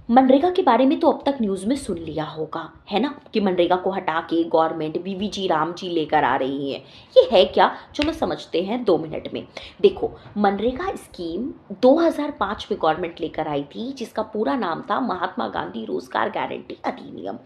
मनरेगा के बारे में तो अब तक न्यूज़ में सुन लिया होगा, है ना, कि मनरेगा को हटा के गवर्नमेंट वीवीजी राम जी लेकर आ रही है। ये है क्या? चलो समझते हैं 2 मिनट में। देखो, मनरेगा स्कीम 2005 में गवर्नमेंट लेकर आई थी, जिसका पूरा नाम था महात्मा गांधी रोजगार गारंटी अधिनियम।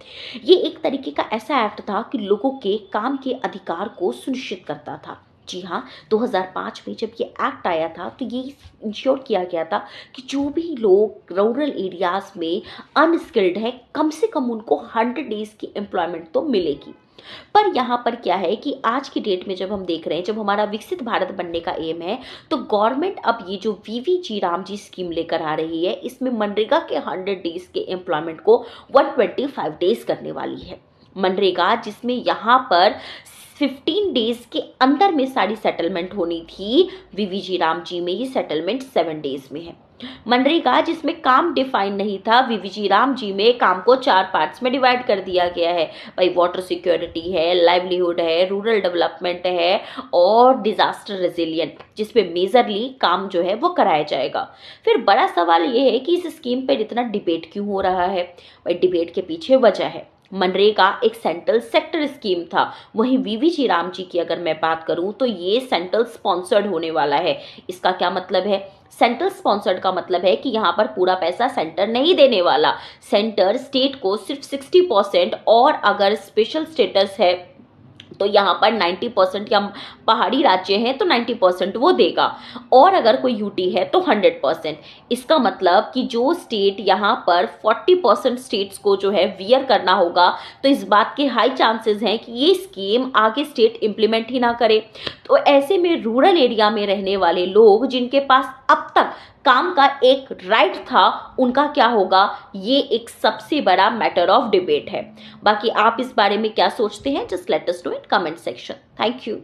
ये एक तरीके का ऐसा एक्ट था कि लोगों के काम के अधिकार को सुनिश्चित करता था। जी हाँ, 2005 में जब ये एक्ट आया था तो ये इंश्योर किया गया था कि जो भी लोग रूरल एरियाज में अनस्किल्ड है, कम से कम उनको 100 डेज की एम्प्लॉयमेंट तो मिलेगी। पर यहाँ पर क्या है कि आज की डेट में जब हम देख रहे हैं, जब हमारा विकसित भारत बनने का एम है, तो गवर्नमेंट अब ये जो वीवीजी राम जी स्कीम लेकर आ रही है, इसमें मनरेगा के 100 डेज के एम्प्लॉयमेंट को 125 डेज करने वाली है। मनरेगा जिसमें यहाँ पर 15 डेज के अंदर में सारी सेटलमेंट होनी थी, वीवीजी राम जी में ये सेटलमेंट 7 डेज में है। मनरेगा जिसमें काम डिफाइन नहीं था, वीवीजी राम जी में काम को 4 पार्ट्स में डिवाइड कर दिया गया है। भाई वाटर सिक्योरिटी है, लाइवलीहुड है, रूरल डेवलपमेंट है और डिजास्टर रेजिलियंट, जिसपे मेजरली काम जो है वो कराया जाएगा। फिर बड़ा सवाल ये है कि इस स्कीम पर इतना डिबेट क्यों हो रहा है? भाई डिबेट के पीछे वजह है, मनरेगा एक सेंट्रल सेक्टर स्कीम था, वहीं वीवीजी राम जी की अगर मैं बात करूं तो ये सेंट्रल स्पॉन्सर्ड होने वाला है। इसका क्या मतलब है? सेंट्रल स्पॉन्सर्ड का मतलब है कि यहाँ पर पूरा पैसा सेंटर नहीं देने वाला, सेंटर स्टेट को सिर्फ 60% और अगर स्पेशल स्टेटस है तो यहाँ पर 90%, या पहाड़ी राज्य हैं तो 90% वो देगा, और अगर कोई यूटी है तो 100%। इसका मतलब कि जो स्टेट यहाँ पर 40% स्टेट्स को जो है वियर करना होगा, तो इस बात के हाई चांसेस हैं कि ये स्कीम आगे स्टेट इम्प्लीमेंट ही ना करे। तो ऐसे में रूरल एरिया में रहने वाले लोग जिनके पास अब तक काम का एक राइट था, उनका क्या होगा? ये एक सबसे बड़ा मैटर ऑफ डिबेट है। बाकी आप इस बारे में क्या सोचते हैं? Just let us know in comment section. Thank you.